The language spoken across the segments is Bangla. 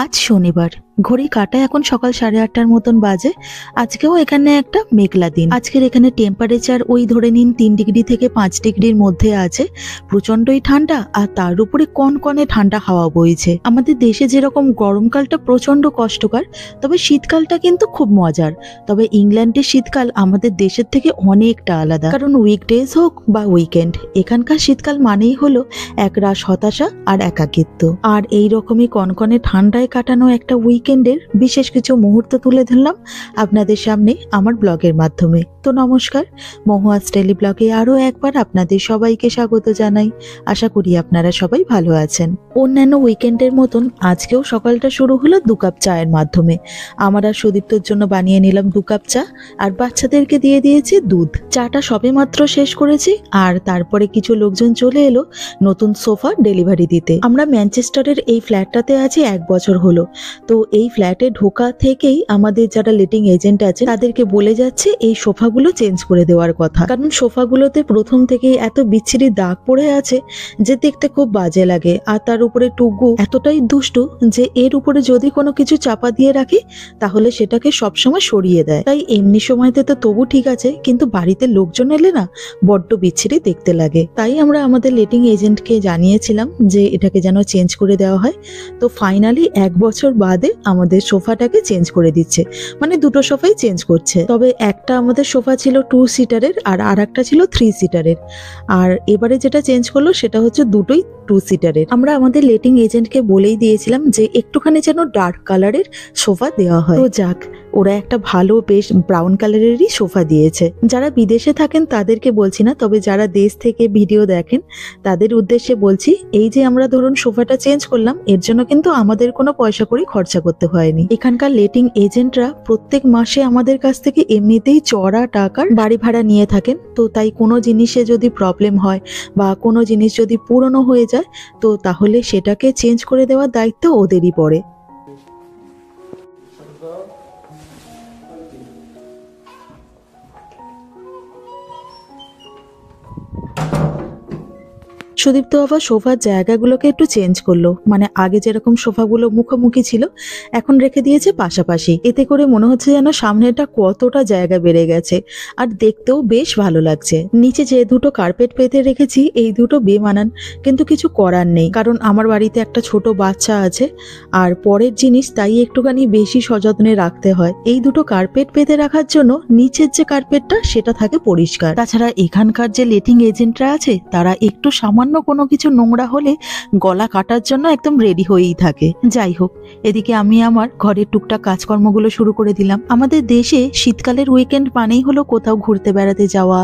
আজ শনিবার, ঘড়ি কাটা এখন সকাল 8:30টার মতন বাজে। আজকেও এখানে একটা মেঘলা দিন। আজকের এখানে টেম্পারেচার ওই ধরে নিন 3 ডিগ্রি থেকে 5 ডিগ্রির মধ্যে আছে। প্রচন্ডই ঠান্ডা, আর তার উপরে কনকনে ঠান্ডা হাওয়া বইছে। আমাদের দেশে যেরকম গরমকালটা প্রচন্ড কষ্টকর, তবে শীতকালটা কিন্তু খুব মজার। তবে ইংল্যান্ডের শীতকাল আমাদের দেশের থেকে অনেকটা আলাদা, কারণ উইকডেজ হোক বা উইকেন্ড, এখানকার শীতকাল মানেই হলো একরাশ হতাশা আর একাকিত্ব। আর এই রকমই কনকনে ঠান্ডায় কাটানো একটা উইকেন্ডের বিশেষ কিছু মুহূর্ত তুলে ধরলাম আপনাদের সামনে আমার ব্লগের মাধ্যমে। তো নমস্কার, মহুয়াজ ডেইলি ব্লগে আরো একবার আপনাদের সবাইকে স্বাগত জানাই। আশা করি আপনারা সবাই ভালো আছেন। অন্যান্য উইকেন্ডের মতন আজকেও সকালটা শুরু হলো 2 কাপ চায়ের মাধ্যমে। আমার আর সুদীপ্তর জন্য বানিয়ে নিলাম 2 কাপ চা, আর বাচ্চাদেরকে দিয়ে দিয়েছি দুধ। চাটা সবে মাত্র শেষ করেছি, আর তারপরে কিছু লোকজন চলে এলো নতুন সোফা ডেলিভারি দিতে। আমরা ম্যানচেস্টারের এই ফ্ল্যাটটাতে আছি 1 বছর হলো। তো এই ফ্ল্যাটে ঢোকা থেকেই আমাদের যারা লেটিং এজেন্ট আছে তাদেরকে বলে যাচ্ছে এই সোফাগুলো চেঞ্জ করে দেওয়ার কথা, কারণ সোফাগুলোতে প্রথম থেকেই এত বিচ্ছিরি দাগ পড়ে আছে যে দেখতে খুব বাজে লাগে। আর তার উপরে টুকু এতটাই দুষ্টু যে এর উপরে যদি কোনো কিছু চাপা দিয়ে রাখি তাহলে সেটাকে সবসময় সরিয়ে দেয়। তাই এমনি সময়তে তো তবু ঠিক আছে, কিন্তু বাড়িতে লোকজন এলে না বড্ড বিচ্ছিরি দেখতে লাগে। তাই আমরা আমাদের লেটিং এজেন্টকে জানিয়েছিলাম যে এটাকে যেন চেঞ্জ করে দেওয়া হয়। তো ফাইনালি 1 বছর বাদে আমাদের সোফাটাকে চেঞ্জ করে দিচ্ছে, মানে দুটো সোফাই চেঞ্জ করছে। তবে একটা আমাদের সোফা ছিল 2 সিটারের আর একটা ছিল 3 সিটারের, আর এবারে যেটা চেঞ্জ করলো সেটা হচ্ছে দুটোই 2 সিটারের। আমরা আমাদের লেটিং এজেন্টকে বলেই দিয়েছিলাম যে একটুখানি যেন ডার্ক কালারের সোফা দেওয়া হয়। তো যাক, ওরা একটা ভালো বেশ ব্রাউন কালারেরই সোফা দিয়েছে। যারা বিদেশে থাকেন তাদেরকে বলছি না, তবে যারা দেশ থেকে ভিডিও দেখেন তাদের উদ্দেশ্যে বলছি, এই যে আমরা ধরুন সোফাটা চেঞ্জ করলাম, এর জন্য কিন্তু আমাদের কোনো পয়সা কড়ি খরচা করতে হয়নি। এখানকার লেটিং এজেন্টরা প্রত্যেক মাসে আমাদের কাছ থেকে এমনিতেই চড়া টাকার বাড়ি ভাড়া নিয়ে থাকেন। তো তাই কোনো জিনিসে যদি প্রবলেম হয় বা কোনো জিনিস যদি পুরনো হয়ে যায়, তো তাহলে সেটাকে চেঞ্জ করে দেওয়ার দায়িত্ব ওদেরই পড়ে। সুদীপ্ত আবার সোফার জায়গাগুলোকে একটু চেঞ্জ করলো, মানে আগে যেরকম সোফাগুলো মুখোমুখি ছিল এখন রেখে দিয়েছে পাশাপাশি। এতে করে মনে হচ্ছে যেন সামনেটা কতটা জায়গা বেড়ে গেছে, আর দেখতেও বেশ ভালো লাগছে। নিচে যে দুটো কার্পেট পেতে রেখেছি এই দুটো বেমানান, কিন্তু কিছু করার নেই, কারণ আমার বাড়িতে একটা ছোট বাচ্চা আছে আর পরের জিনিস, তাই একটুখানি বেশি সযত্নে রাখতে হয়। এই দুটো কার্পেট পেতে রাখার জন্য নিচের যে কার্পেটটা সেটা থাকে পরিষ্কার। তাছাড়া এখানকার যে লেটিং এজেন্টরা আছে তারা একটু সামান্য কোনো কিছু নোংরা হলে গলা কাটার জন্য একদম রেডি হয়েই থাকে। যাই হোক, এদিকে আমি আমার ঘরের টুকটাক কাজকর্মগুলো শুরু করে দিলাম। আমাদের দেশে শীতকালের উইকেন্ড মানেই হলো কোথাও ঘুরতে বেড়াতে যাওয়া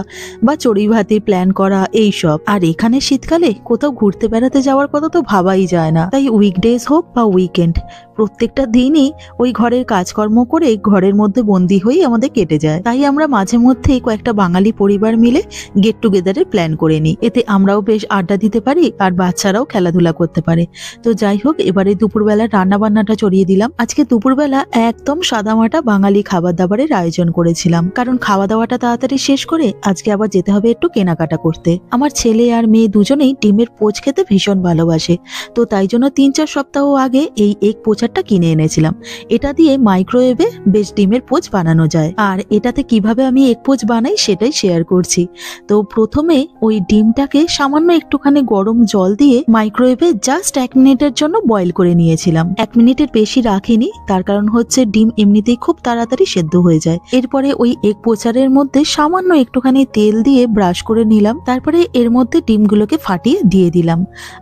বা চড়ুই ভাতি প্ল্যান করা, এইসব। আর এখানে শীতকালে কোথাও ঘুরতে বেড়াতে যাওয়ার কথা তো ভাবাই যায় না। তাই উইকডেজ হোক বা উইকেন্ড, প্রত্যেকটা দিনই ওই ঘরের কাজকর্ম করে ঘরের মধ্যে বন্দি হয়ে আমাদের কেটে যায়। তাই আমরা মাঝে মধ্যেই কয়েকটা বাঙালি পরিবার মিলে গেট টুগেদারের প্ল্যান করে নিই। এতে আমরাও বেশ আড্ডা দিতে পারি আর বাচ্চারাও খেলাধুলা করতে পারে। তো যাই হোক, এবারে দুপুরবেলা রান্না বান্নাটা চড়িয়ে দিলাম। আজকে দুপুরবেলা একদম সাদামাটা বাঙালি খাবার দাবারের আয়োজন করেছিলাম, কারণ খাওয়া দাওয়াটা তাড়াতাড়ি শেষ করে আজকে আবার যেতে হবে একটু কেনাকাটা করতে। আমার ছেলে আর মেয়ে দুজনেই ডিমের পোচ খেতে ভীষণ ভালোবাসে। তো তাই জন্য 3-4 সপ্তাহ আগে এই এগ পোচারটা কিনে এনেছিলাম। এটা দিয়ে মাইক্রোওয়েভে বেশ ডিমের পোচ বানানো যায়, আর এটাতে কিভাবে আমি এগ পোচ বানাই সেটাই শেয়ার করছি। তো প্রথমে ওই ডিমটাকে সামান্য একটুখানি গরম জল দিয়ে মাইক্রোওয়েভে জাস্ট 1 মিনিটের জন্য বয়েল করে নিয়েছিলাম। 1 মিনিটের বেশি রাখিনি, তার কারণ হচ্ছে ডিম এমনিতেই খুব তাড়াতাড়ি সেদ্ধ হয়ে যায়। এরপরে ওই এগ পোচারের মধ্যে সামান্য একটুখানি তেল দিয়ে ব্রাশ করে নিলাম, তারপরে এর মধ্যে ডিমগুলোকে ফাটিয়ে দিয়ে দিলাম।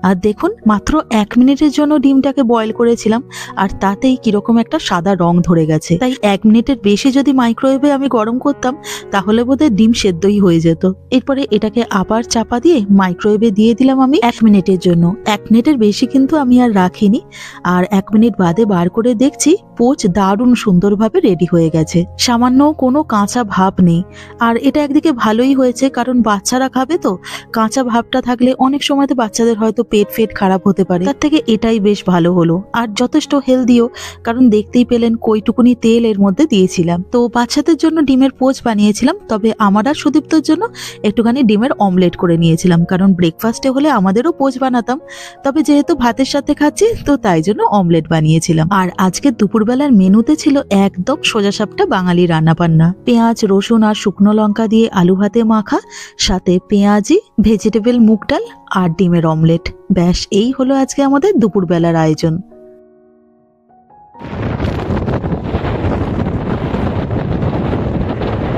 আর দেখুন, মাত্র 1 মিনিটের জন্য ডিমটাকে বয়েল করেছিলাম, আর তাতেই কিরকম একটা সাদা রং ধরে গেছে। তাই 1 মিনিটের বেশি যদি মাইক্রোওয়েভে আমি গরম করতাম তাহলে বোধহয় ডিম সেদ্ধই হয়ে যেত। এরপরে এটাকে আবার চাপা দিয়ে মাইক্রোওয়েভে দিয়ে দিলাম আমি 1 মিনিটের জন্য। 1 মিনিটের বেশি কিন্তু আমি আর রাখিনি, আর 1 মিনিট বাদে বার করে দেখছি পোচ দারুণ সুন্দরভাবে রেডি হয়ে গেছে, সামান্য কোনো কাঁচা ভাব নেই। আর এটা একদিকে ভালোই হয়েছে, কারণ বাচ্চারা খাবে, তো কাঁচা ভাবটা থাকলে অনেক সময় তো বাচ্চাদের হয়তো পেট খারাপ হতে পারে। তার থেকে এটাই বেশ ভালো হলো, আর যথেষ্ট হেলদিও, কারণ দেখতেই পেলেন কইটুকুনি তেল এর মধ্যে দিয়েছিলাম। তো বাচ্চাদের জন্য ডিমের পোচ বানিয়েছিলাম, তবে আমার আর সুদীপ্তর জন্য একটুখানি ডিমের অমলেট করে নিয়েছিলাম, কারণ ব্রেকফাস্ট ইচ্ছে হলে আমাদেরও পোচ বানাতাম, তবে যেহেতু ভাতের সাথে খাচ্ছি তো তাই জন্য অমলেট বানিয়েছিলাম। আর আজকে দুপুরবেলার মেনুতে ছিল একদম সোজাসাপটা বাঙালি রান্নাবান্না, পেঁয়াজ রসুন আর শুকনো লঙ্কা দিয়ে আলু ভাতে মাখা, সাথে পেঁয়াজি, ভেজিটেবল মুগ ডাল আর ডিমের অমলেট। ব্যাস এই হলো আজকে আমাদের দুপুরবেলার আয়োজন।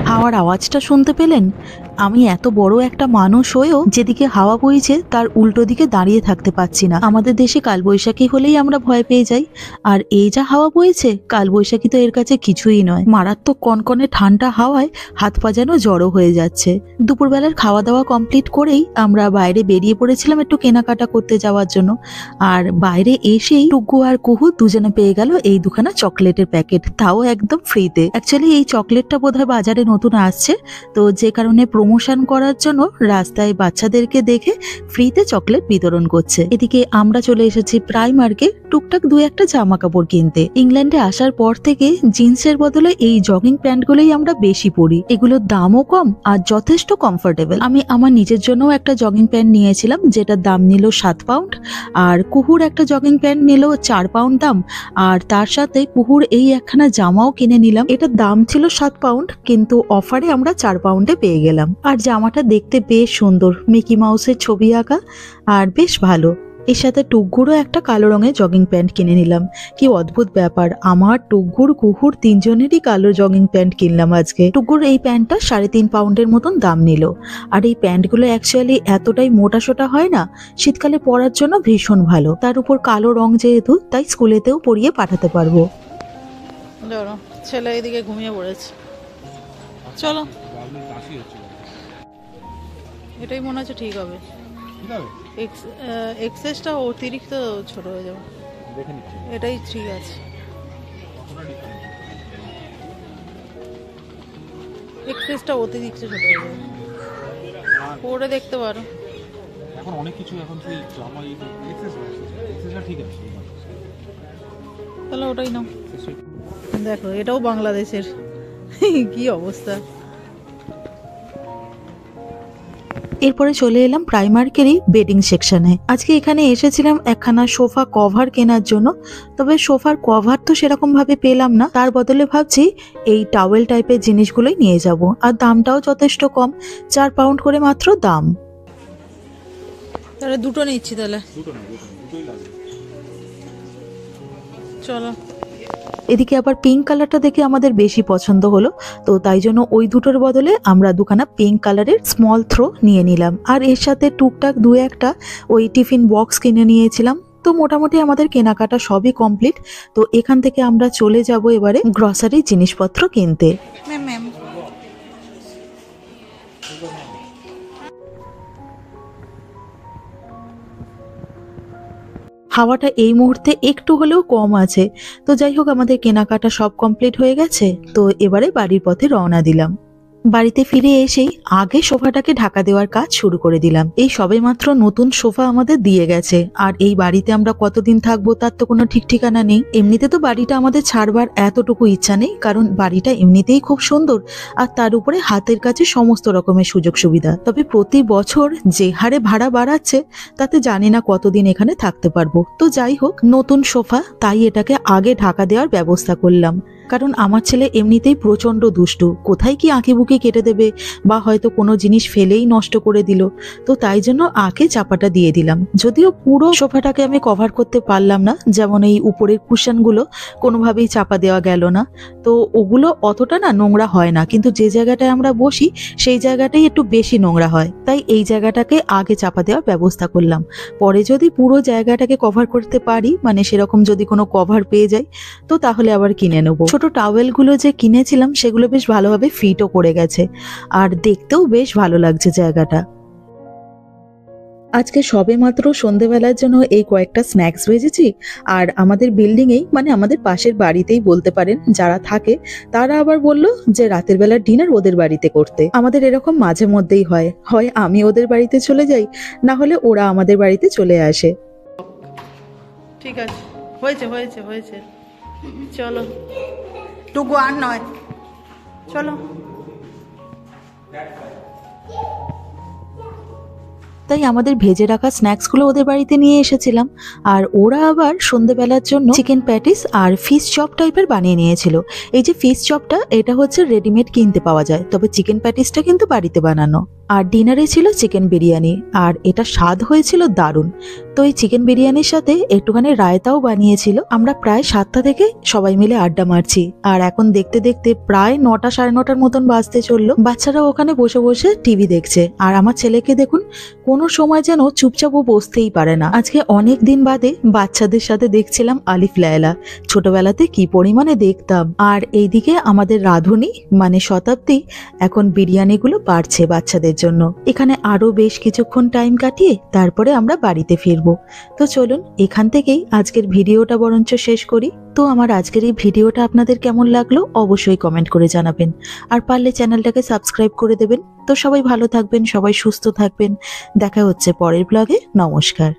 হাওয়ার আওয়াজটা শুনতে পেলেন? আমি এত বড় একটা মানুষ হয়েও যেদিকে হাওয়া বইছে তার উল্টো দিকে দাঁড়িয়ে থাকতে পারছি না। আমাদের দেশে কালবৈশাখী হলেই আমরা ভয় পেয়ে যাই, আর এই যা হাওয়া বইছে, কালবৈশাখী তো এর কাছে কিছুই নয়। মারাত্মক কনকনে ঠান্ডা হাওয়ায় হাত পা যেন জড়ো হয়ে যাচ্ছে। দুপুরবেলার খাওয়া দাওয়া কমপ্লিট করেই আমরা বাইরে বেরিয়ে পড়েছিলাম একটু কেনাকাটা করতে যাওয়ার জন্য। আর বাইরে এসেই টুকু আর কুহু দুজনে পেয়ে গেল এই দুখানা চকলেটের প্যাকেট, তাও একদম ফ্রিতে। অ্যাকচুয়ালি এই চকলেটটা বোধহয় বাজারে নতুন আসছে, তো যে কারণে প্রমোশন করার জন্য রাস্তায় বাচ্চাদেরকে দেখে ফ্রিতে চকলেট বিতরণ করছে। এদিকে আমরা চলে এসেছি প্রাইমার্কে টুকটাক দু একটা জামা কাপড় কিনতে। ইংল্যান্ডে আসার পর থেকে জিন্সের বদলে এই জগিং প্যান্টগুলোই আমরা বেশি পরি। এগুলোর দামও কম আর যথেষ্ট কমফোর্টেবল। আমি আমার নিজের জন্যও একটা জগিং প্যান্ট নিয়েছিলাম, যেটার দাম নিল 7 পাউন্ড, আর কুহুর একটা জগিং প্যান্ট নিল 4 পাউন্ড দাম, আর তার সাথে কুহুর এই একখানা জামাও কিনে নিলাম। এটার দাম ছিল 7 পাউন্ড, কিন্তু অফারে আমরা 4 পাউন্ডে পেয়ে গেলাম। আর জামাটা দেখতে বেশ সুন্দর, মিকি মাউসের ছবি আঁকা, আর বেশ ভালো। এর সাথে টুকগুরও একটা কালো রঙের জগিং প্যান্ট কিনে নিলাম। কি অদ্ভুত ব্যাপার, আমার টুকগুর কুহুর তিনজনেরই কালো জগিং প্যান্ট কিনলাম আজকে। টুকগুর এই প্যান্টটা 3.5 পাউন্ডের মতন দাম নিল। আর এই প্যান্টগুলো অ্যাকচুয়ালি এতটাই মোটা সোটা হয় না, শীতকালে পরার জন্য ভীষণ ভালো। তার উপর কালো রং যেহেতু, তাই স্কুলেতেও পরিয়ে পাঠাতে পারবো। ছেলে এদিকে ঘুমিয়ে পড়েছে, চলো। এটাই মনে হচ্ছে ঠিক হবে। এক্সেসটা অতিরিক্ত ছোট হয়ে যাবে, এটাই ঠিক আছে। এক্সেসটা অতিরিক্ত ছোট হয়ে যাবে, পরে দেখতে পারো। এখন অনেক কিছু এখন সেই জামা এক্সেসটা ঠিক আছে, তাহলে ওটাই নাও। দেখো এটাও বাংলাদেশের, কি অবস্থা। এরপরে চলে এলাম প্রাইমার্কেরই বেডিং সেকশনে। আজকে এখানে এসেছিলাম একখানা সোফা কভার কেনার জন্য, তবে সোফার কভার তো সেরকম ভাবে পেলাম না। তার বদলে ভাবছি এই টাওয়েল টাইপের জিনিসগুলোই নিয়ে যাব, আর দামটাও যথেষ্ট কম, 4 পাউন্ড করে মাত্র দাম। তাহলে দুটো নিচ্ছি, তাহলে চলো। এদিকে আবার পিঙ্ক কালারটা দেখে আমাদের বেশি পছন্দ হলো, তো তাই জন্য ওই দুটোর বদলে আমরা দুখানা পিঙ্ক কালারের স্মল থ্রো নিয়ে নিলাম। আর এর সাথে টুকটাক দু একটা ওই টিফিন বক্স কিনে নিয়েছিলাম। তো মোটামুটি আমাদের কেনাকাটা সবই কমপ্লিট। তো এখান থেকে আমরা চলে যাব এবারে গ্রসারি জিনিসপত্র কিনতে। হাওয়াটা এই মুহূর্তে একটু হলেও কম আছে। তো যাই হোক, আমাদের কেনাকাটা সব কমপ্লিট হয়ে গেছে। তো এবারে বাড়ির পথে রওনা দিলাম। বাড়িতে ফিরে এসেই আগে সোফাটাকে ঢাকা দেওয়ার কাজ শুরু করে দিলাম। এই সবেমাত্র নতুন সোফা আমাদের দিয়ে গেছে, আর এই বাড়িতে আমরা কতদিন থাকবো তার তো কোনো ঠিক ঠিকানা নেই। এমনিতে তো বাড়িটা আমাদের ছাড়বার এতটুকু ইচ্ছা নেই, কারণ বাড়িটা এমনিতেই খুব সুন্দর, আর তার উপরে হাতের কাছে সমস্ত রকমের সুযোগ সুবিধা। তবে প্রতি বছর যে হারে ভাড়া বাড়াচ্ছে, তাতে জানি না কতদিন এখানে থাকতে পারবো। তো যাই হোক, নতুন সোফা, তাই এটাকে আগে ঢাকা দেওয়ার ব্যবস্থা করলাম। কারণ আমার ছেলে এমনিতেই প্রচন্ড দুষ্টু, কোথায় কি আঁকিবুকি কেটে দেবে, বা হয়তো কোনো জিনিস ফেলেই নষ্ট করে দিল। তো তাই জন্য আগে চাপাটা দিয়ে দিলাম। যদিও পুরো সোফাটাকে আমি কভার করতে পারলাম না, যেমন এই উপরের কুশনগুলো কোনোভাবেই চাপা দেওয়া গেল না। তো ওগুলো অতটা না নোংরা হয় না, কিন্তু যে জায়গাটায় আমরা বসি সেই জায়গাটাই একটু বেশি নোংরা হয়, তাই এই জায়গাটাকে আগে চাপা দেওয়ার ব্যবস্থা করলাম। পরে যদি পুরো জায়গাটাকে কভার করতে পারি, মানে সেরকম যদি কোনো কভার পেয়ে যাই, তো তাহলে আবার কিনে নেবো। ছোট টাওয়েলগুলো যে কিনেছিলাম সেগুলো বেশ ভালোভাবে ফিটও করে গেছে, আর দেখতেও বেশ ভালো লাগছে জায়গাটা। আজকে সবে মাত্র সন্ধেবেলার জন্য এই কয়েকটা স্ন্যাক্স ভেজেছি। আর আমাদের বিল্ডিংয়েই, মানে আমাদের পাশের বাড়িতেই বলতে পারেন, যারা থাকে তারা আবার বলল যে রাতের বেলার ডিনার ওদের বাড়িতে করতে। আমাদের এরকম মাঝে মধ্যেই হয়, হয় আমি ওদের বাড়িতে চলে যাই, না হলে ওরা আমাদের বাড়িতে চলে আসে। ঠিক আছে, হয়েছে হয়েছে হয়েছে, চলো। টুকু আর নয়, চলো। তাই আমাদের ভেজে রাখা স্ন্যাক্সগুলো ওদের বাড়িতে নিয়ে এসেছিলাম। আর ওরা আবার সন্ধ্যেবেলার জন্য চিকেন প্যাটিস আর ফিশ চপ টাইপের বানিয়ে নিয়েছিল। এই যে ফিশ চপটা, এটা হচ্ছে রেডিমেড কিনতে পাওয়া যায়, তবে চিকেন প্যাটিসটা কিন্তু বাড়িতে বানানো। আর ডিনারে ছিল চিকেন বিরিয়ানি, আর এটা স্বাদ হয়েছিল দারুণ। তো এই চিকেন বিরিয়ানির সাথে একটুখানি রায়তাও বানিয়েছিল। আমরা প্রায় 7টা থেকে সবাই মিলে আড্ডা মারছি, আর এখন দেখতে দেখতে প্রায় 9টা সাড়ে 9টার মতন বাজতে চললো। বাচ্চারা ওখানে বসে বসে টিভি দেখছে, আর আমার ছেলেকে দেখুন কোনো সময় যেন চুপচাপ ও বসতেই পারে না। আজকে অনেক দিন বাদে বাচ্চাদের সাথে দেখছিলাম আলিফ লায়লা। ছোটবেলাতে কি পরিমাণে দেখতাম। আর এইদিকে আমাদের রাঁধুনি মানে শতাব্দী এখন বিরিয়ানিগুলো বাড়ছে বাচ্চাদের জন্য। এখানে আরো বেশ কিছুক্ষণ টাইম কাটিয়ে তারপরে আমরা বাড়িতে ফিরবো। তো চলুন এখান থেকেই আজকের ভিডিওটা বরঞ্চ শেষ করি। তো আমার আজকের এই ভিডিওটা আপনাদের কেমন লাগলো অবশ্যই কমেন্ট করে জানাবেন, আর পারলে চ্যানেলটাকে সাবস্ক্রাইব করে দেবেন। তো সবাই ভালো থাকবেন, সবাই সুস্থ থাকবেন। দেখা হচ্ছে পরের ব্লগে। নমস্কার।